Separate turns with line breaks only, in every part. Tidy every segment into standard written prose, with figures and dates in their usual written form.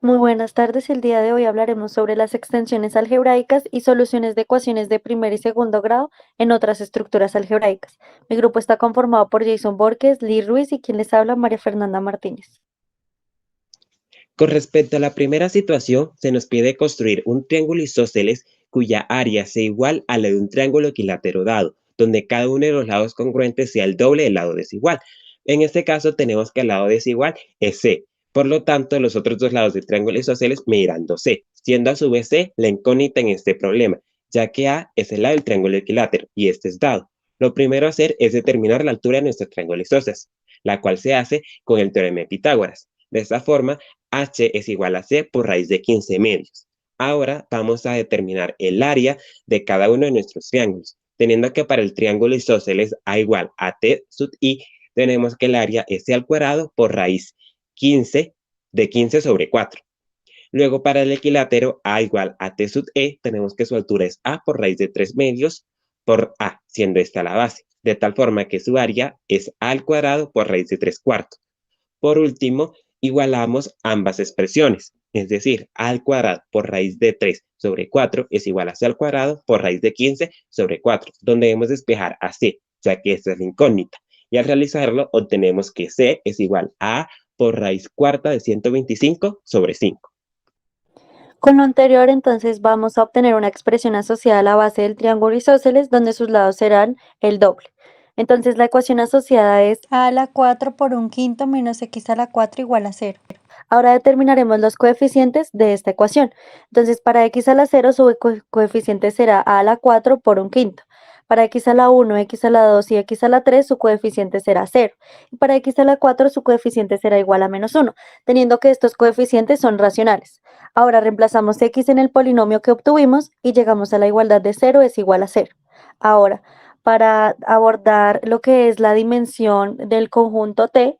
Muy buenas tardes. El día de hoy hablaremos sobre las extensiones algebraicas y soluciones de ecuaciones de primer y segundo grado en otras estructuras algebraicas. Mi grupo está conformado por Jason Borges, Lee Ruiz y quien les habla, María Fernanda Martínez.
Con respecto a la primera situación, se nos pide construir un triángulo isósceles cuya área sea igual a la de un triángulo equilátero dado, donde cada uno de los lados congruentes sea el doble del lado desigual. En este caso tenemos que el lado desigual es C. Por lo tanto, los otros dos lados del triángulo isósceles medirán 2C, siendo a su vez C la incógnita en este problema, ya que A es el lado del triángulo equilátero y este es dado. Lo primero a hacer es determinar la altura de nuestro triángulo isósceles, la cual se hace con el teorema de Pitágoras. De esta forma, h es igual a c por raíz de 15 medios. Ahora vamos a determinar el área de cada uno de nuestros triángulos, teniendo que para el triángulo isósceles a igual a t sub i, tenemos que el área es c al cuadrado por raíz 15 de 15 sobre 4. Luego para el equilátero a igual a t sub e, tenemos que su altura es a por raíz de 3 medios por a, siendo esta la base, de tal forma que su área es a al cuadrado por raíz de 3 cuartos. Por último, igualamos ambas expresiones, es decir, a al cuadrado por raíz de 3 sobre 4 es igual a c al cuadrado por raíz de 15 sobre 4, donde debemos despejar a c, ya que esta es la incógnita. Y al realizarlo, obtenemos que c es igual a por raíz cuarta de 125 sobre 5.
Con lo anterior, entonces, vamos a obtener una expresión asociada a la base del triángulo isósceles, donde sus lados serán el doble. Entonces, la ecuación asociada es
A a la 4 por un quinto menos x a la 4 igual a 0.
Ahora determinaremos los coeficientes de esta ecuación. Entonces, para x a la 0, su coeficiente será a la 4 por un quinto. Para x a la 1, x a la 2 y x a la 3, su coeficiente será 0. Y para x a la 4, su coeficiente será igual a -1, teniendo que estos coeficientes son racionales. Ahora reemplazamos x en el polinomio que obtuvimos y llegamos a la igualdad de 0 es igual a 0. Ahora, para abordar lo que es la dimensión del conjunto T,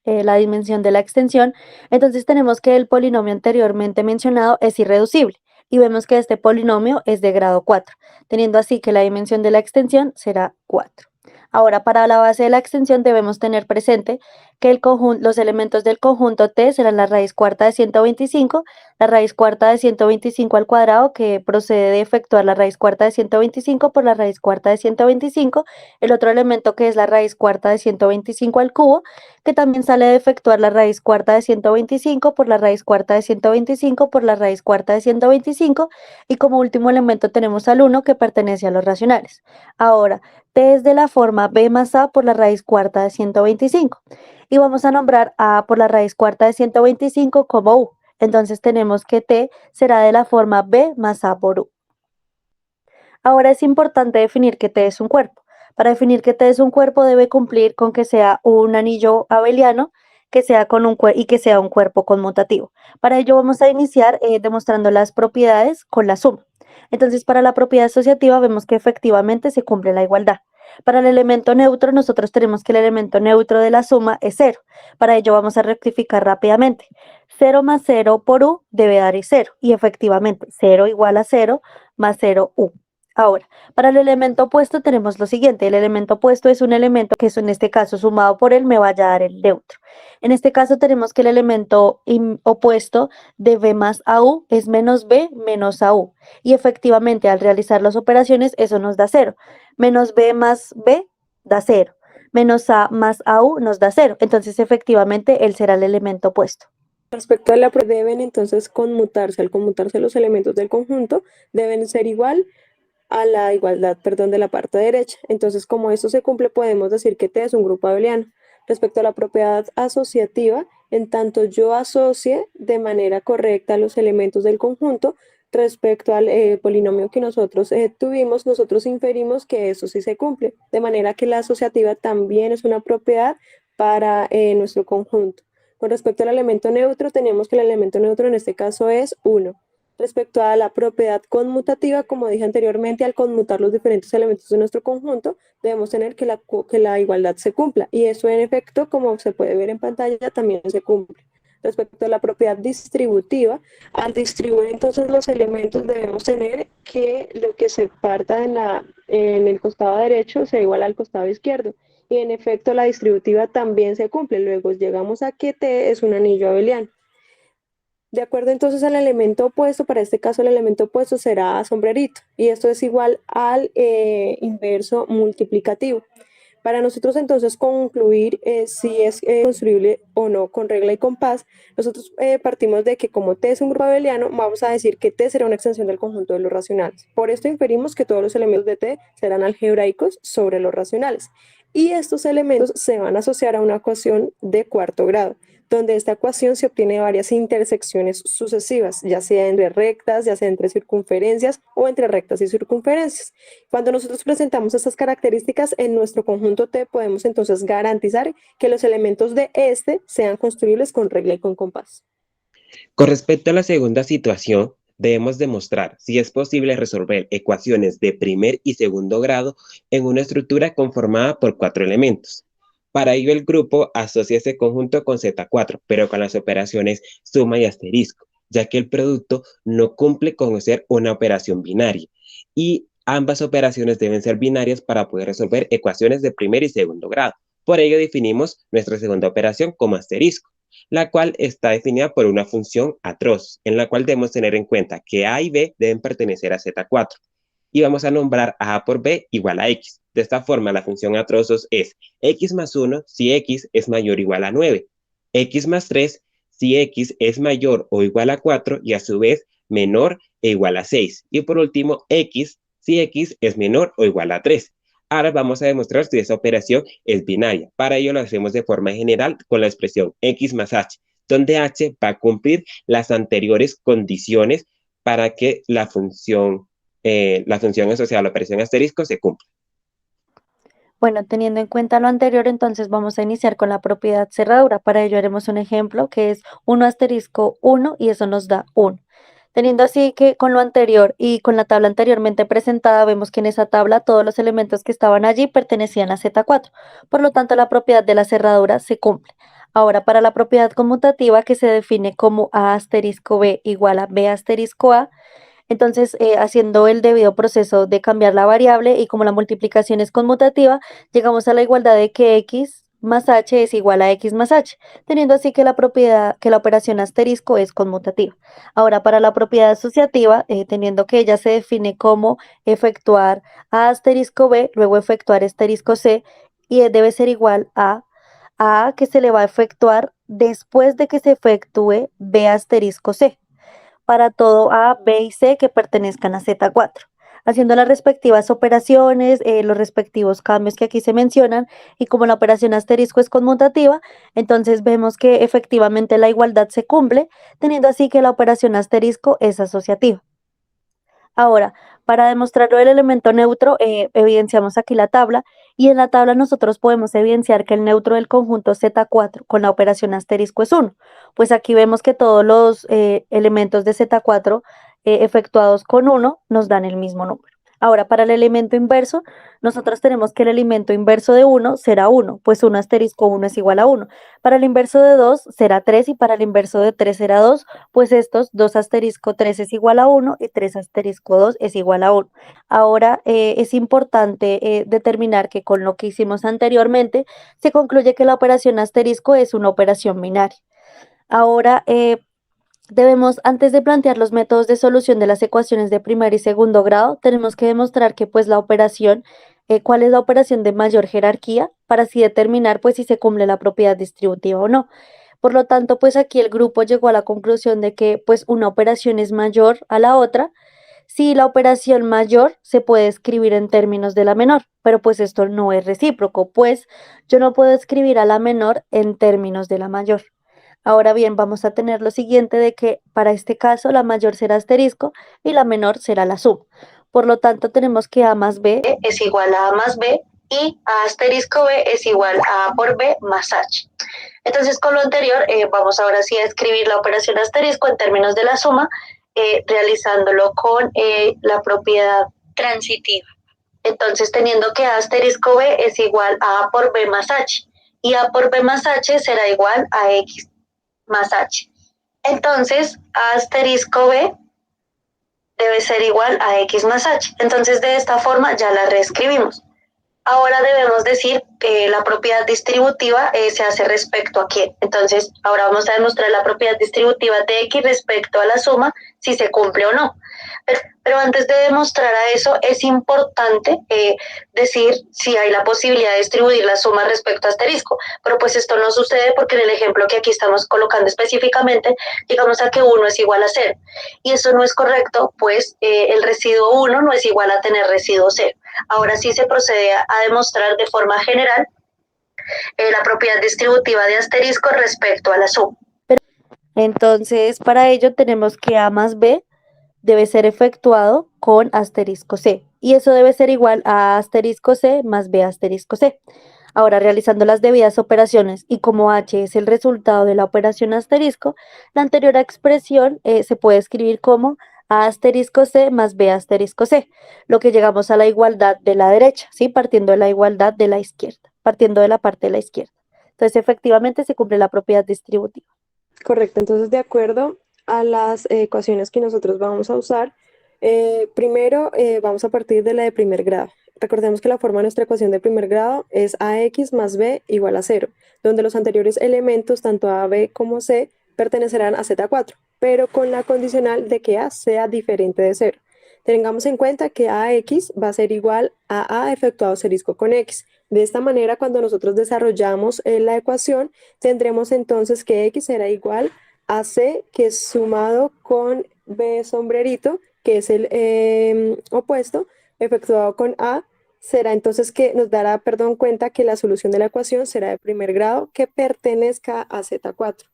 la dimensión de la extensión, entonces tenemos que el polinomio anteriormente mencionado es irreducible y vemos que este polinomio es de grado 4, teniendo así que la dimensión de la extensión será 4. Ahora, para la base de la extensión debemos tener presente que los elementos del conjunto T serán la raíz cuarta de 125, la raíz cuarta de 125 al cuadrado, que procede de efectuar la raíz cuarta de 125 por la raíz cuarta de 125, el otro elemento que es la raíz cuarta de 125 al cubo, que también sale de efectuar la raíz cuarta de 125 por la raíz cuarta de 125 por la raíz cuarta de 125, y como último elemento tenemos al 1 que pertenece a los racionales. Ahora, t es de la forma b más a por la raíz cuarta de 125, y vamos a nombrar a por la raíz cuarta de 125 como u. Entonces tenemos que t será de la forma b más a por u. Ahora es importante definir que T es un cuerpo. Para definir que T es un cuerpo debe cumplir con que sea un anillo abeliano que sea y que sea un cuerpo conmutativo. Para ello vamos a iniciar demostrando las propiedades con la suma. Entonces, para la propiedad asociativa vemos que efectivamente se cumple la igualdad. Para el elemento neutro, nosotros tenemos que el elemento neutro de la suma es 0. Para ello vamos a rectificar rápidamente. 0 más 0 por u debe dar 0. Y efectivamente, 0 igual a 0 más 0 u. Ahora, para el elemento opuesto tenemos lo siguiente. El elemento opuesto es un elemento que en este caso sumado por él me vaya a dar el neutro. En este caso tenemos que el elemento opuesto de b más au es menos b menos au. Y efectivamente al realizar las operaciones eso nos da 0. Menos b más b da 0. Menos a más au nos da 0. Entonces efectivamente él será el elemento opuesto.
Respecto a la deben entonces conmutarse. Al conmutarse los elementos del conjunto deben ser igual a la igualdad, perdón, de la parte derecha. Entonces, como esto se cumple, podemos decir que T es un grupo abeliano. Respecto a la propiedad asociativa, en tanto yo asocie de manera correcta los elementos del conjunto, respecto al polinomio que nosotros tuvimos, nosotros inferimos que eso sí se cumple, de manera que la asociativa también es una propiedad para nuestro conjunto. Con respecto al elemento neutro, tenemos que el elemento neutro en este caso es 1. Respecto a la propiedad conmutativa, como dije anteriormente, al conmutar los diferentes elementos de nuestro conjunto, debemos tener que la igualdad se cumpla. Y eso en efecto, como se puede ver en pantalla, también se cumple. Respecto a la propiedad distributiva, al distribuir entonces los elementos debemos tener que lo que se parta en el costado derecho sea igual al costado izquierdo. Y en efecto la distributiva también se cumple. Luego llegamos a que T es un anillo abeliano. De acuerdo entonces al elemento opuesto, para este caso el elemento opuesto será sombrerito y esto es igual al inverso multiplicativo. Para nosotros entonces concluir si es construible o no con regla y compás, nosotros partimos de que como T es un grupo abeliano, vamos a decir que T será una extensión del conjunto de los racionales. Por esto inferimos que todos los elementos de T serán algebraicos sobre los racionales. Y estos elementos se van a asociar a una ecuación de cuarto grado, donde esta ecuación se obtiene de varias intersecciones sucesivas, ya sea entre rectas, ya sea entre circunferencias o entre rectas y circunferencias. Cuando nosotros presentamos estas características en nuestro conjunto T, podemos entonces garantizar que los elementos de este sean construibles con regla y con compás.
Con respecto a la segunda situación, debemos demostrar si es posible resolver ecuaciones de primer y segundo grado en una estructura conformada por 4 elementos. Para ello, el grupo asocia ese conjunto con Z4, pero con las operaciones suma y asterisco, ya que el producto no cumple con ser una operación binaria, y ambas operaciones deben ser binarias para poder resolver ecuaciones de primer y segundo grado. Por ello, definimos nuestra segunda operación como asterisco, la cual está definida por una función atroz, en la cual debemos tener en cuenta que A y B deben pertenecer a Z4. Y vamos a nombrar a por B igual a X. De esta forma, la función atrozos es X más 1 si X es mayor o igual a 9, X más 3 si X es mayor o igual a 4 y a su vez menor e igual a 6. Y por último, X si X es menor o igual a 3. Ahora vamos a demostrar si esa operación es binaria. Para ello lo hacemos de forma general con la expresión X más H, donde H va a cumplir las anteriores condiciones para que la función asociada a la operación asterisco se cumpla.
Bueno, teniendo en cuenta lo anterior, entonces vamos a iniciar con la propiedad cerradura. Para ello haremos un ejemplo que es 1 asterisco 1 y eso nos da 1. Teniendo así que con lo anterior y con la tabla anteriormente presentada, vemos que en esa tabla todos los elementos que estaban allí pertenecían a Z4. Por lo tanto, la propiedad de la cerradura se cumple. Ahora, para la propiedad conmutativa que se define como A asterisco B igual a B asterisco A, entonces, haciendo el debido proceso de cambiar la variable y como la multiplicación es conmutativa, llegamos a la igualdad de que x más h es igual a x más h, teniendo así que la operación asterisco es conmutativa. Ahora, para la propiedad asociativa, teniendo que ella se define como efectuar a asterisco b, luego efectuar asterisco c, y debe ser igual a que se le va a efectuar después de que se efectúe b asterisco c para todo A, B y C que pertenezcan a Z4, haciendo las respectivas operaciones, los respectivos cambios que aquí se mencionan, y como la operación asterisco es conmutativa, entonces vemos que efectivamente la igualdad se cumple, teniendo así que la operación asterisco es asociativa. Ahora, para demostrarlo del elemento neutro, evidenciamos aquí la tabla y en la tabla nosotros podemos evidenciar que el neutro del conjunto Z4 con la operación asterisco es 1. Pues aquí vemos que todos los elementos de Z4 efectuados con 1 nos dan el mismo número. Ahora, para el elemento inverso, nosotros tenemos que el elemento inverso de 1 será 1, pues 1 asterisco 1 es igual a 1. Para el inverso de 2 será 3 y para el inverso de 3 será 2, pues estos 2 asterisco 3 es igual a 1 y 3 asterisco 2 es igual a 1. Ahora es importante determinar que con lo que hicimos anteriormente se concluye que la operación asterisco es una operación binaria. Ahora debemos, antes de plantear los métodos de solución de las ecuaciones de primer y segundo grado, tenemos que demostrar que pues la operación, cuál es la operación de mayor jerarquía para así determinar pues si se cumple la propiedad distributiva o no. Por lo tanto, pues aquí el grupo llegó a la conclusión de que pues una operación es mayor a la otra si la operación mayor se puede escribir en términos de la menor, pero pues esto no es recíproco, pues yo no puedo escribir a la menor en términos de la mayor. Ahora bien, vamos a tener lo siguiente de que para este caso la mayor será asterisco y la menor será la suma. Por lo tanto, tenemos que A más B es igual a más B y A asterisco B es igual a por B más H. Entonces, con lo anterior, vamos ahora sí a escribir la operación asterisco en términos de la suma, realizándolo con la propiedad transitiva. Entonces, teniendo que A asterisco B es igual a A por B más H y A por B más H será igual a X más H. Entonces, A asterisco B debe ser igual a X más H. Entonces, de esta forma ya la reescribimos. Ahora debemos decir que la propiedad distributiva se hace respecto a quién. Entonces, ahora vamos a demostrar la propiedad distributiva de X respecto a la suma, si se cumple o no. Pero antes de demostrar a eso, es importante decir si hay la posibilidad de distribuir la suma respecto a asterisco. Pero pues esto no sucede porque en el ejemplo que aquí estamos colocando específicamente, llegamos a que 1 es igual a 0. Y eso no es correcto, pues el residuo 1 no es igual a tener residuo 0. Ahora sí se procede a demostrar de forma general la propiedad distributiva de asterisco respecto a la suma. Entonces, para ello tenemos que A más B debe ser efectuado con asterisco C. Y eso debe ser igual a asterisco C más B asterisco C. Ahora, realizando las debidas operaciones y como H es el resultado de la operación asterisco, la anterior expresión se puede escribir como A asterisco C más B asterisco C, lo que llegamos a la igualdad de la derecha, ¿sí? Partiendo de la igualdad de la izquierda, partiendo de la parte de la izquierda. Entonces, efectivamente se cumple la propiedad distributiva.
Correcto, entonces de acuerdo a las ecuaciones que nosotros vamos a usar, primero vamos a partir de la de primer grado. Recordemos que la forma de nuestra ecuación de primer grado es ax más b igual a 0, donde los anteriores elementos, tanto a, b como c, pertenecerán a z4, pero con la condicional de que a sea diferente de 0. Tengamos en cuenta que ax va a ser igual a efectuado asterisco con x. De esta manera, cuando nosotros desarrollamos la ecuación, tendremos entonces que x será igual a c, que es sumado con b sombrerito, que es el opuesto, efectuado con a, será entonces que nos dará, cuenta que la solución de la ecuación será de primer grado que pertenezca a z4.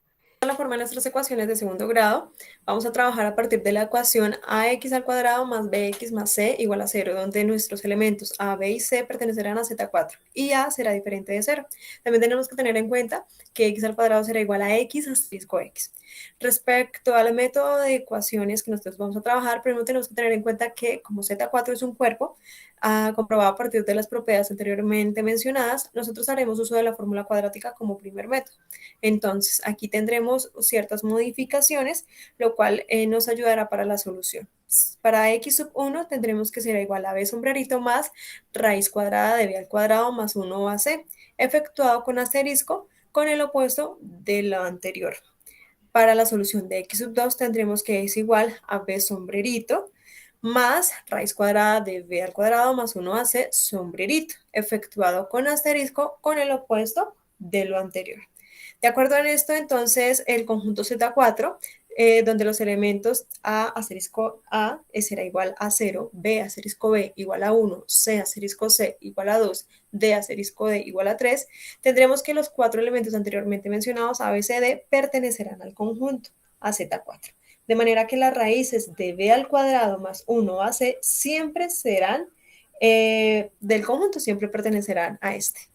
La forma de nuestras ecuaciones de segundo grado, vamos a trabajar a partir de la ecuación ax al cuadrado más bx más c igual a 0, donde nuestros elementos a, b y c pertenecerán a z4 y a será diferente de 0. También tenemos que tener en cuenta que x al cuadrado será igual a x asterisco x. Respecto al método de ecuaciones que nosotros vamos a trabajar, primero tenemos que tener en cuenta que como z4 es un cuerpo, comprobado a partir de las propiedades anteriormente mencionadas, nosotros haremos uso de la fórmula cuadrática como primer método. Entonces, aquí tendremos ciertas modificaciones, lo cual nos ayudará para la solución. Para x sub 1 tendremos que será igual a b sombrerito más raíz cuadrada de b al cuadrado más 1 a c, efectuado con asterisco con el opuesto de lo anterior. Para la solución de x sub 2 tendremos que es igual a b sombrerito más raíz cuadrada de b al cuadrado más 1 a c sombrerito, efectuado con asterisco con el opuesto de lo anterior. De acuerdo en esto, entonces, el conjunto Z4, donde los elementos A asterisco A será igual a 0, B asterisco B igual a 1, C asterisco C igual a 2, D asterisco D igual a 3, tendremos que los 4 elementos anteriormente mencionados, A, B, C, D, pertenecerán al conjunto, a Z4. De manera que las raíces de B al cuadrado más 1 a C siempre serán del conjunto, siempre pertenecerán a este.